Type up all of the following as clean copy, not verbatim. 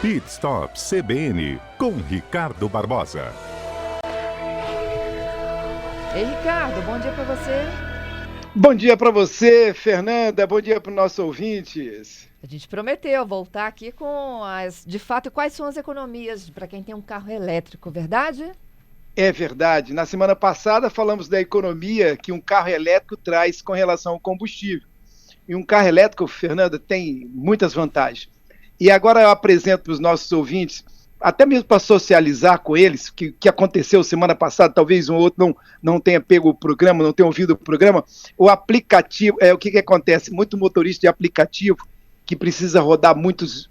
Pit Stop CBN com Ricardo Barbosa. Ei, Ricardo, bom dia para você. Bom dia para você, Fernanda. Bom dia para os nossos ouvintes. A gente prometeu voltar aqui com de fato, quais são as economias para quem tem um carro elétrico, verdade? É verdade. Na semana passada falamos da economia que um carro elétrico traz com relação ao combustível. E um carro elétrico, Fernanda, tem muitas vantagens. E agora eu apresento para os nossos ouvintes, até mesmo para socializar com eles, que aconteceu semana passada, talvez um outro não tenha pego o programa, não tenha ouvido o programa, o aplicativo, o que acontece? Muito motorista de aplicativo que precisa rodar muitas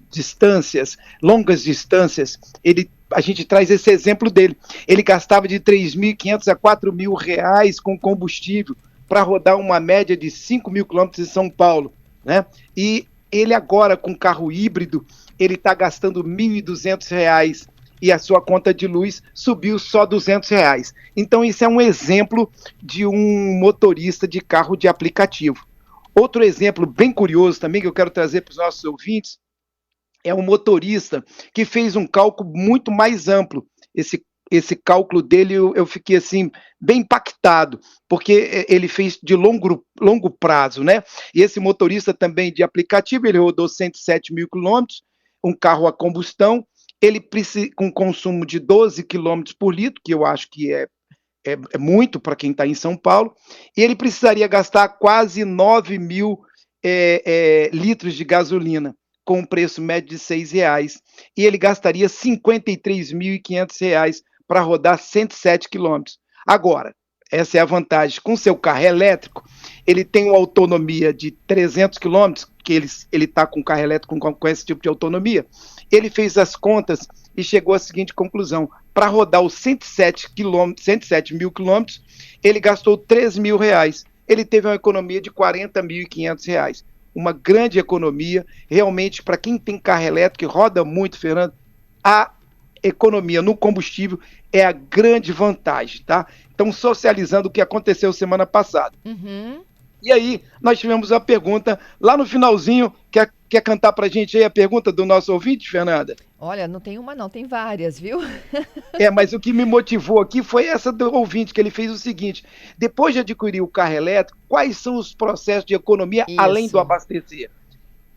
distâncias, longas distâncias, a gente traz esse exemplo dele. Ele gastava de R$3.500 a R$4.000 com combustível para rodar uma média de 5.000 quilômetros em São Paulo, né? E ele agora, com carro híbrido, ele está gastando R$1.200 e a sua conta de luz subiu só R$200. Então, isso é um exemplo de um motorista de carro de aplicativo. Outro exemplo bem curioso também, que eu quero trazer para os nossos ouvintes, é um motorista que fez um cálculo muito mais amplo. Esse cálculo dele eu fiquei assim bem impactado, porque ele fez de longo prazo, né? E esse motorista também de aplicativo, ele rodou 107 mil quilômetros, um carro a combustão, ele precisa com consumo de 12 quilômetros por litro, que eu acho que é muito para quem está em São Paulo, e ele precisaria gastar quase 9.000 litros de gasolina, com um preço médio de R$6, e ele gastaria R$53.500 para rodar 107 quilômetros. Agora, essa é a vantagem, com seu carro elétrico, ele tem uma autonomia de 300 quilômetros, que ele está com carro elétrico com esse tipo de autonomia, ele fez as contas e chegou à seguinte conclusão: para rodar os 107 mil quilômetros, ele gastou R$3.000, ele teve uma economia de R$40.500. Uma grande economia, realmente, para quem tem carro elétrico e roda muito, Fernando, a economia no combustível é a grande vantagem, tá? Então, socializando o que aconteceu semana passada. Uhum. E aí, nós tivemos a pergunta lá no finalzinho. Quer cantar pra gente aí a pergunta do nosso ouvinte, Fernanda? Olha, não tem uma não, tem várias, viu? Mas o que me motivou aqui foi essa do ouvinte, que ele fez o seguinte: depois de adquirir o carro elétrico, quais são os processos de economia além do abastecer?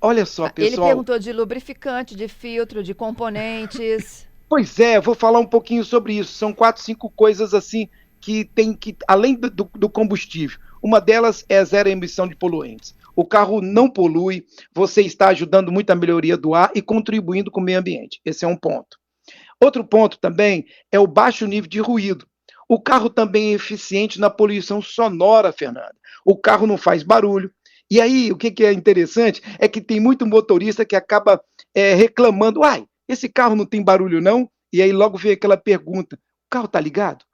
Olha só, pessoal. Ele perguntou de lubrificante, de filtro, de componentes. Pois é, eu vou falar um pouquinho sobre isso. São 4, 5 coisas assim que tem que, além do combustível, uma delas é zero emissão de poluentes. O carro não polui, você está ajudando muito a melhoria do ar e contribuindo com o meio ambiente. Esse é um ponto. Outro ponto também é o baixo nível de ruído. O carro também é eficiente na poluição sonora, Fernanda. O carro não faz barulho. E aí, o que é interessante é que tem muito motorista que acaba reclamando: esse carro não tem barulho não? E aí logo vem aquela pergunta: o carro está ligado?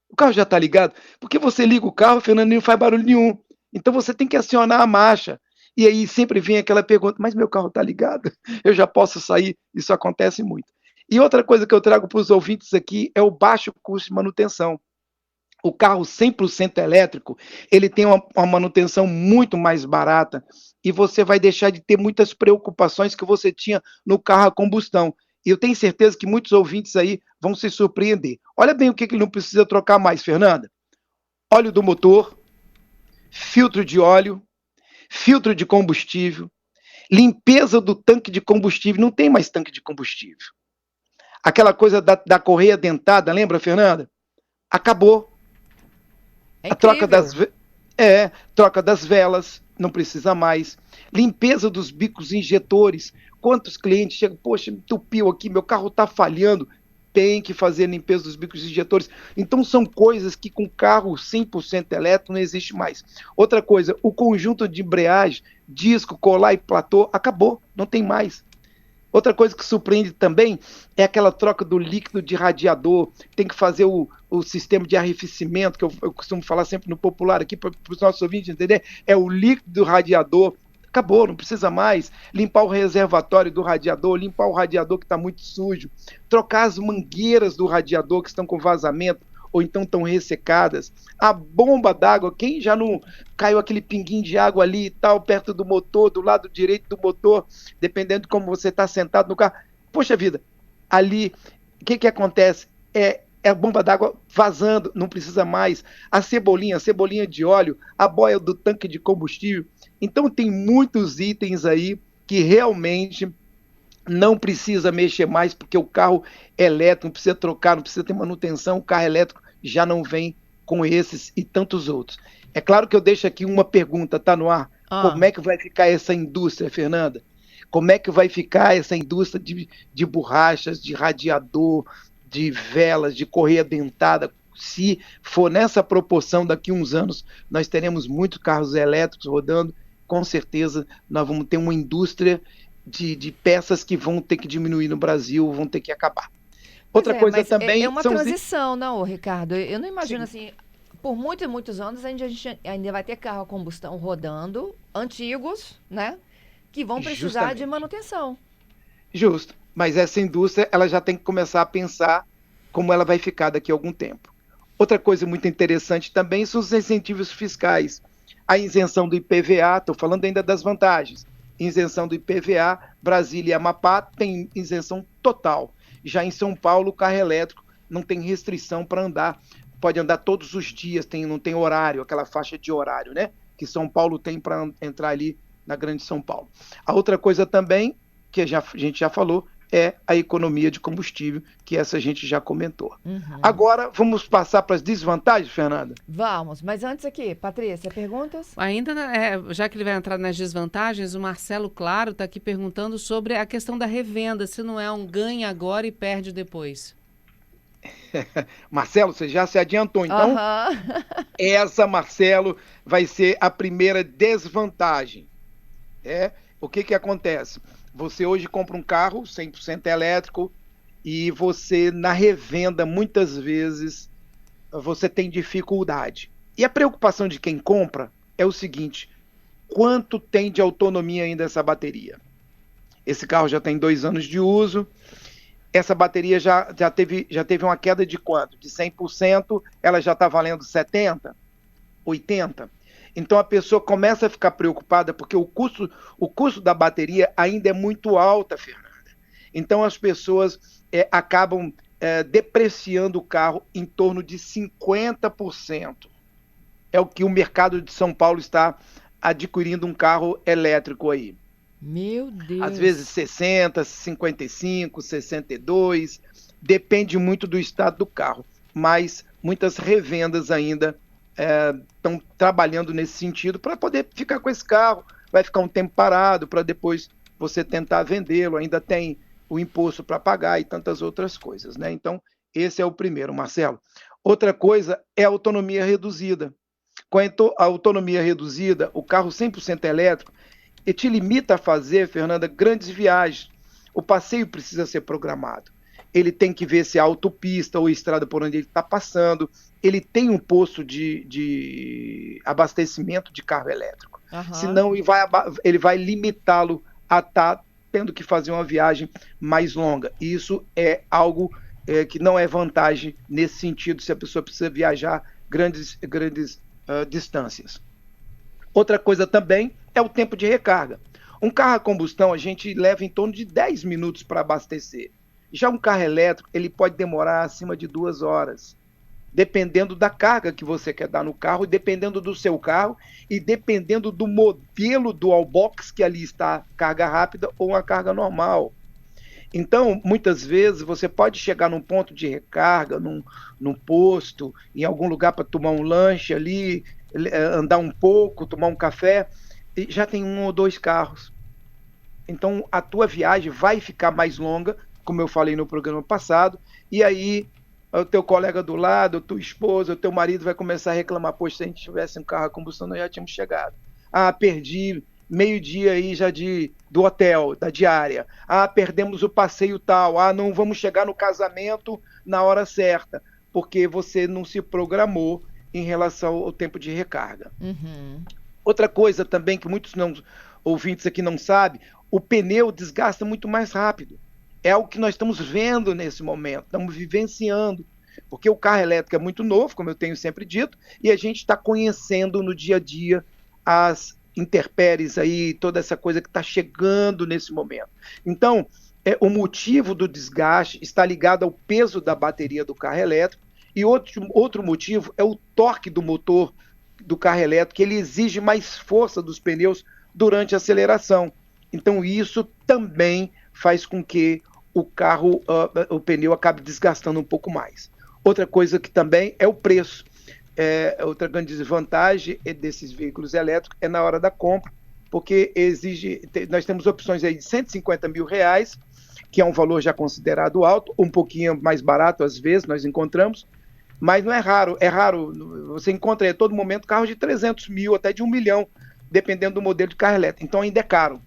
O carro já está ligado? Porque você liga o carro, Fernando, e não faz barulho nenhum. Então você tem que acionar a marcha. E aí sempre vem aquela pergunta: mas meu carro está ligado? Eu já posso sair? Isso acontece muito. E outra coisa que eu trago para os ouvintes aqui é o baixo custo de manutenção. O carro 100% elétrico, ele tem uma manutenção muito mais barata e você vai deixar de ter muitas preocupações que você tinha no carro a combustão. E eu tenho certeza que muitos ouvintes aí vão se surpreender. Olha bem o que ele não precisa trocar mais, Fernanda. Óleo do motor, filtro de óleo, filtro de combustível, limpeza do tanque de combustível. Não tem mais tanque de combustível. Aquela coisa da correia dentada, lembra, Fernanda? Acabou. É a troca das velas, não precisa mais. Limpeza dos bicos injetores. Quantos clientes chegam: poxa, entupiu aqui, meu carro está falhando. Tem que fazer a limpeza dos bicos injetores. Então são coisas que com carro 100% elétrico não existe mais. Outra coisa, o conjunto de embreagem, disco, colar e platô, acabou, não tem mais. Outra coisa que surpreende também é aquela troca do líquido de radiador. Tem que fazer o sistema de arrefecimento, que eu costumo falar sempre no popular aqui para os nossos ouvintes entender. É o líquido do radiador. Acabou, não precisa mais. Limpar o reservatório do radiador, limpar o radiador que está muito sujo, trocar as mangueiras do radiador que estão com vazamento ou então estão ressecadas. A bomba d'água, quem já não caiu aquele pinguinho de água ali e tal, perto do motor, do lado direito do motor, dependendo de como você está sentado no carro, Poxa vida, ali, o que acontece? É a bomba d'água vazando, não precisa mais. A cebolinha de óleo, a boia do tanque de combustível. Então, tem muitos itens aí que realmente não precisa mexer mais, porque o carro elétrico não precisa trocar, não precisa ter manutenção, o carro elétrico já não vem com esses e tantos outros. É claro que eu deixo aqui uma pergunta, tá no ar. Como é que vai ficar essa indústria, Fernanda? Como é que vai ficar essa indústria de borrachas, de radiador, de velas, de correia dentada? Se for nessa proporção, daqui a uns anos, nós teremos muitos carros elétricos rodando, com certeza nós vamos ter uma indústria de peças que vão ter que diminuir no Brasil, vão ter que acabar. Outra coisa também... É uma transição, não, Ricardo? Eu não imagino assim, por muitos e muitos anos a gente ainda vai ter carro a combustão rodando, antigos, né? Que vão precisar de manutenção. Justo. Mas essa indústria, ela já tem que começar a pensar como ela vai ficar daqui a algum tempo. Outra coisa muito interessante também são os incentivos fiscais. A isenção do IPVA, estou falando ainda das vantagens. Isenção do IPVA, Brasília e Amapá tem isenção total. Já em São Paulo, o carro elétrico não tem restrição para andar. Pode andar todos os dias, não tem horário, aquela faixa de horário, né? Que São Paulo tem para entrar ali na Grande São Paulo. A outra coisa também, que a gente já falou, é a economia de combustível, que essa a gente já comentou. Agora, vamos passar para as desvantagens, Fernanda? Vamos, mas antes aqui, Patrícia, perguntas? Ainda, já que ele vai entrar nas desvantagens, o Marcelo Claro está aqui perguntando sobre a questão da revenda, se não é um ganha agora e perde depois. Marcelo, você já se adiantou, então? Essa, Marcelo, vai ser a primeira desvantagem. O que acontece? Você hoje compra um carro 100% elétrico e você, na revenda, muitas vezes, você tem dificuldade. E a preocupação de quem compra é o seguinte: quanto tem de autonomia ainda essa bateria? Esse carro já tem 2 anos de uso, essa bateria já teve uma queda de quanto? De 100%, ela já está valendo 70%, 80%. Então a pessoa começa a ficar preocupada porque o custo da bateria ainda é muito alta, Fernanda. Então as pessoas acabam depreciando o carro em torno de 50%. É o que o mercado de São Paulo está adquirindo um carro elétrico aí. Meu Deus! Às vezes 60%, 55%, 62%, depende muito do estado do carro. Mas muitas revendas ainda estão trabalhando nesse sentido para poder ficar com esse carro, vai ficar um tempo parado para depois você tentar vendê-lo, ainda tem o imposto para pagar e tantas outras coisas, né? Então, esse é o primeiro, Marcelo. Outra coisa é a autonomia reduzida. Com a autonomia reduzida, o carro 100% elétrico, ele te limita a fazer, Fernanda, grandes viagens. O passeio precisa ser programado. Ele tem que ver se a autopista ou a estrada por onde ele está passando, ele tem um posto de abastecimento de carro elétrico. Senão ele vai limitá-lo a estar tendo que fazer uma viagem mais longa. E isso é algo que não é vantagem nesse sentido, se a pessoa precisa viajar grandes distâncias. Outra coisa também é o tempo de recarga. Um carro a combustão a gente leva em torno de 10 minutos para abastecer. Já um carro elétrico, ele pode demorar acima de 2 horas, dependendo da carga que você quer dar no carro, dependendo do seu carro e dependendo do modelo do wallbox que ali está, carga rápida ou uma carga normal. Então, muitas vezes, você pode chegar num ponto de recarga, num posto, em algum lugar para tomar um lanche ali, andar um pouco, tomar um café, e já tem 1 ou 2 carros. Então, a tua viagem vai ficar mais longa, como eu falei no programa passado, e aí o teu colega do lado, a tua esposa, o teu marido vai começar a reclamar: poxa, se a gente tivesse um carro a combustão, nós já tínhamos chegado. Perdi meio-dia aí já do hotel, da diária. Perdemos o passeio tal. Não vamos chegar no casamento na hora certa, porque você não se programou em relação ao tempo de recarga. Outra coisa também que muitos ouvintes aqui não sabem, o pneu desgasta muito mais rápido. É algo que nós estamos vendo nesse momento, estamos vivenciando, porque o carro elétrico é muito novo, como eu tenho sempre dito, e a gente está conhecendo no dia a dia as intempéries aí, toda essa coisa que está chegando nesse momento. Então, o motivo do desgaste está ligado ao peso da bateria do carro elétrico, e outro motivo é o torque do motor do carro elétrico, que ele exige mais força dos pneus durante a aceleração. Então isso também faz com que o pneu acabe desgastando um pouco mais. Outra coisa que também é o preço. Outra grande desvantagem desses veículos elétricos é na hora da compra, porque nós temos opções aí de R$150 mil, que é um valor já considerado alto, um pouquinho mais barato às vezes nós encontramos, mas não é raro, você encontra a todo momento carros de 300 mil, até de 1 milhão, dependendo do modelo de carro elétrico, então ainda é caro.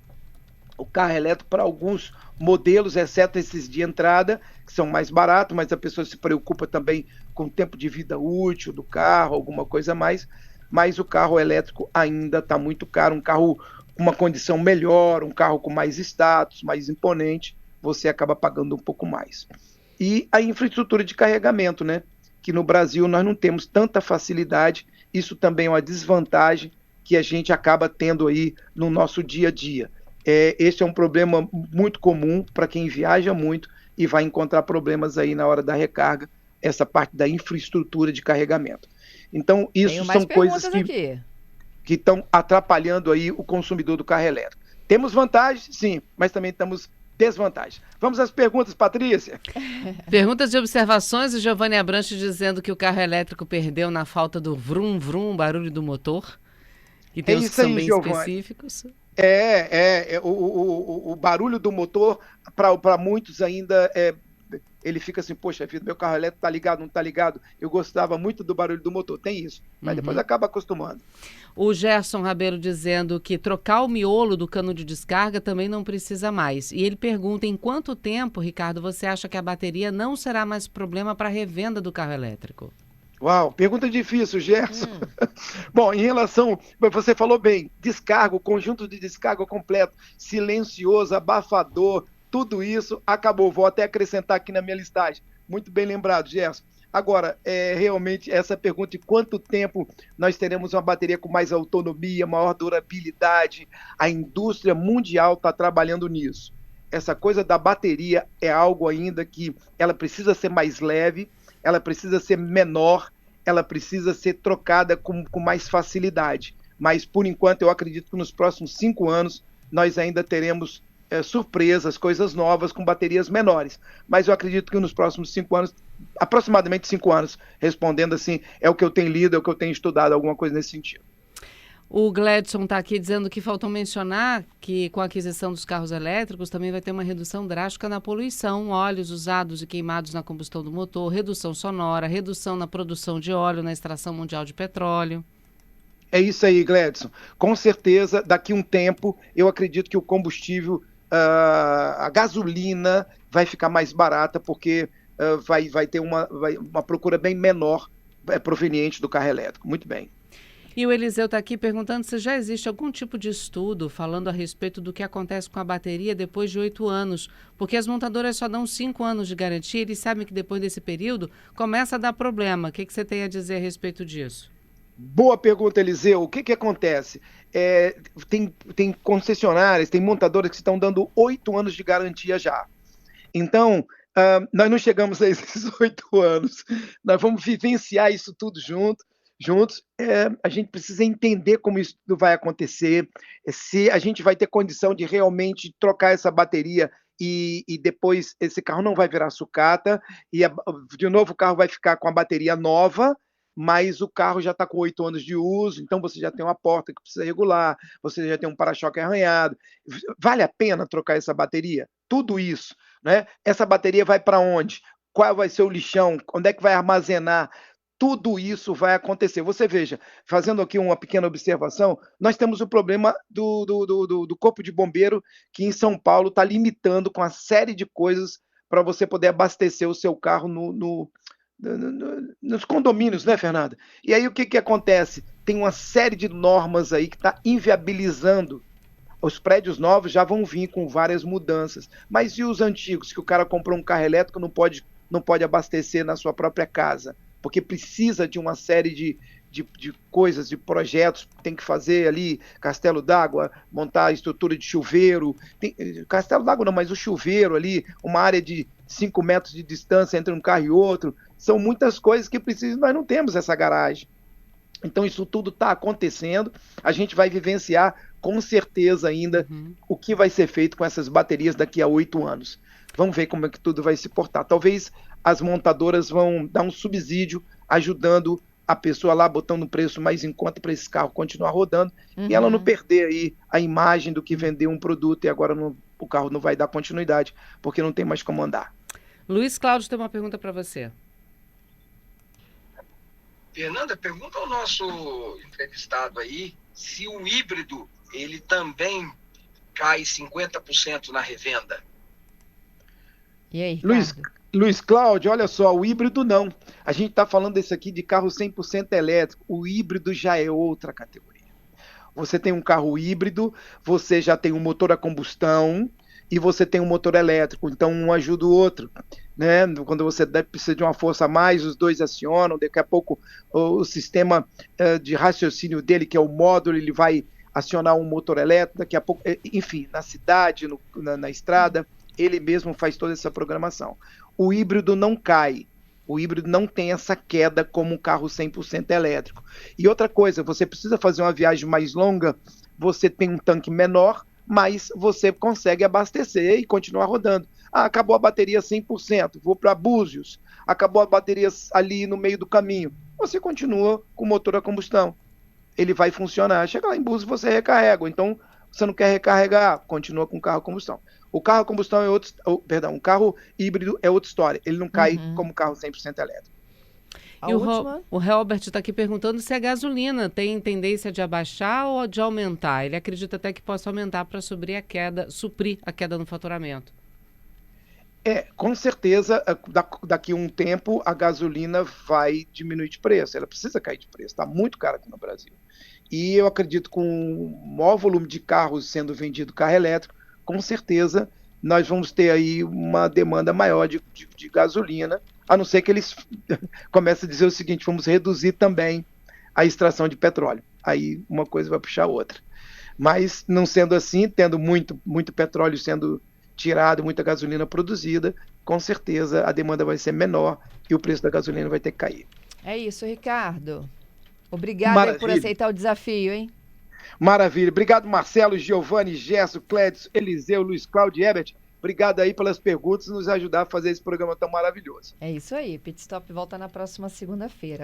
O carro elétrico, para alguns modelos, exceto esses de entrada, que são mais baratos, mas a pessoa se preocupa também com o tempo de vida útil do carro, alguma coisa a mais, mas o carro elétrico ainda está muito caro, um carro com uma condição melhor, um carro com mais status, mais imponente, você acaba pagando um pouco mais. E a infraestrutura de carregamento, né? Que no Brasil nós não temos tanta facilidade, isso também é uma desvantagem que a gente acaba tendo aí no nosso dia a dia. Esse é um problema muito comum para quem viaja muito e vai encontrar problemas aí na hora da recarga, essa parte da infraestrutura de carregamento. Então, isso são coisas que estão atrapalhando aí o consumidor do carro elétrico. Temos vantagens, sim, mas também temos desvantagens. Vamos às perguntas, Patrícia. Perguntas e observações, o Giovanni Abranches dizendo que o carro elétrico perdeu na falta do vrum vrum, barulho do motor, que tem uns que são bem específicos. O barulho do motor, para muitos ainda, ele fica assim, poxa vida, meu carro elétrico tá ligado, não tá ligado? Eu gostava muito do barulho do motor, tem isso, mas depois acaba acostumando. O Gerson Rabelo dizendo que trocar o miolo do cano de descarga também não precisa mais. E ele pergunta em quanto tempo, Ricardo, você acha que a bateria não será mais problema para a revenda do carro elétrico? Uau, pergunta difícil, Gerson. Bom, em relação, você falou bem, descarga, conjunto de descarga completo, silencioso, abafador, tudo isso acabou. Vou até acrescentar aqui na minha listagem. Muito bem lembrado, Gerson. Agora, realmente, essa pergunta de quanto tempo nós teremos uma bateria com mais autonomia, maior durabilidade, a indústria mundial está trabalhando nisso. Essa coisa da bateria é algo ainda que ela precisa ser mais leve, ela precisa ser menor, ela precisa ser trocada com mais facilidade. Mas, por enquanto, eu acredito que nos próximos 5 anos nós ainda teremos surpresas, coisas novas com baterias menores. Mas eu acredito que nos próximos 5 anos, aproximadamente 5 anos, respondendo assim, é o que eu tenho lido, é o que eu tenho estudado, alguma coisa nesse sentido. O Gledson está aqui dizendo que faltou mencionar que com a aquisição dos carros elétricos também vai ter uma redução drástica na poluição, óleos usados e queimados na combustão do motor, redução sonora, redução na produção de óleo, na extração mundial de petróleo. É isso aí, Gledson. Com certeza, daqui a um tempo, eu acredito que o combustível, a gasolina vai ficar mais barata, porque vai ter uma procura bem menor proveniente do carro elétrico. Muito bem. E o Eliseu está aqui perguntando se já existe algum tipo de estudo falando a respeito do que acontece com a bateria depois de 8 anos, porque as montadoras só dão 5 anos de garantia, eles sabem que depois desse período começa a dar problema. O que você tem a dizer a respeito disso? Boa pergunta, Eliseu. O que acontece? Tem concessionárias, tem montadoras que estão dando 8 anos de garantia já. Então, nós não chegamos a esses 8 anos. Nós vamos vivenciar isso tudo juntos. A gente precisa entender como isso vai acontecer, se a gente vai ter condição de realmente trocar essa bateria e depois esse carro não vai virar sucata, e de novo o carro vai ficar com a bateria nova, mas o carro já está com 8 anos de uso, então você já tem uma porta que precisa regular, você já tem um para-choque arranhado. Vale a pena trocar essa bateria? Tudo isso, né? Essa bateria vai para onde? Qual vai ser o lixão? Onde é que vai armazenar? Tudo isso vai acontecer. Você veja, fazendo aqui uma pequena observação, nós temos o problema do Corpo de Bombeiro, que em São Paulo está limitando com uma série de coisas para você poder abastecer o seu carro nos condomínios, né, Fernanda? E aí o que acontece? Tem uma série de normas aí que está inviabilizando. Os prédios novos já vão vir com várias mudanças. Mas e os antigos, que o cara comprou um carro elétrico, não pode abastecer na sua própria casa? Porque precisa de uma série de coisas, de projetos, tem que fazer ali castelo d'água, montar a estrutura de chuveiro, castelo d'água não, mas o chuveiro ali, uma área de 5 metros de distância entre um carro e outro, são muitas coisas que precisam, nós não temos essa garagem. Então isso tudo está acontecendo, a gente vai vivenciar com certeza ainda o que vai ser feito com essas baterias daqui a 8 anos. Vamos ver como é que tudo vai se portar. Talvez as montadoras vão dar um subsídio ajudando a pessoa lá, botando um preço mais em conta para esse carro continuar rodando e ela não perder aí a imagem do que vendeu um produto e agora o carro não vai dar continuidade porque não tem mais como andar. Luiz Cláudio tem uma pergunta para você. Fernanda, pergunta ao nosso entrevistado aí se o híbrido ele também cai 50% na revenda. E aí, Ricardo? Luiz Cláudio, olha só, o híbrido não. A gente está falando desse aqui de carro 100% elétrico. O híbrido já é outra categoria. Você tem um carro híbrido, você já tem um motor a combustão e você tem um motor elétrico. Então, um ajuda o outro, né? Quando você precisa de uma força a mais, os dois acionam. Daqui a pouco, o sistema de raciocínio dele, que é o módulo, ele vai acionar um motor elétrico. Daqui a pouco, enfim, na cidade, na estrada, ele mesmo faz toda essa programação. O híbrido não cai. O híbrido não tem essa queda como um carro 100% elétrico. E outra coisa, você precisa fazer uma viagem mais longa, você tem um tanque menor, mas você consegue abastecer e continuar rodando. Ah, acabou a bateria 100%, vou para Búzios, acabou a bateria ali no meio do caminho. Você continua com o motor a combustão. Ele vai funcionar. Chega lá em Búzios, você recarrega. Então, você não quer recarregar, continua com o carro a combustão. O carro a combustão é outro, um carro híbrido é outra história. Ele não cai como carro 100% elétrico. A E última? o Robert está aqui perguntando se a gasolina tem tendência de abaixar ou de aumentar. Ele acredita até que possa aumentar para suprir a queda no faturamento. Com certeza, daqui a um tempo, a gasolina vai diminuir de preço. Ela precisa cair de preço. Está muito cara aqui no Brasil. E eu acredito que com o maior volume de carros sendo vendido carro elétrico, com certeza nós vamos ter aí uma demanda maior de gasolina, a não ser que eles comecem a dizer o seguinte, vamos reduzir também a extração de petróleo. Aí uma coisa vai puxar a outra. Mas não sendo assim, tendo muito petróleo sendo tirado, muita gasolina produzida, com certeza a demanda vai ser menor e o preço da gasolina vai ter que cair. É isso, Ricardo. Obrigada aí por aceitar o desafio, hein? Maravilha. Obrigado, Marcelo, Giovanni, Gerson, Clédson, Eliseu, Luiz Cláudio e Herbert. Obrigado aí pelas perguntas e nos ajudar a fazer esse programa tão maravilhoso. É isso aí. Pit Stop volta na próxima segunda-feira.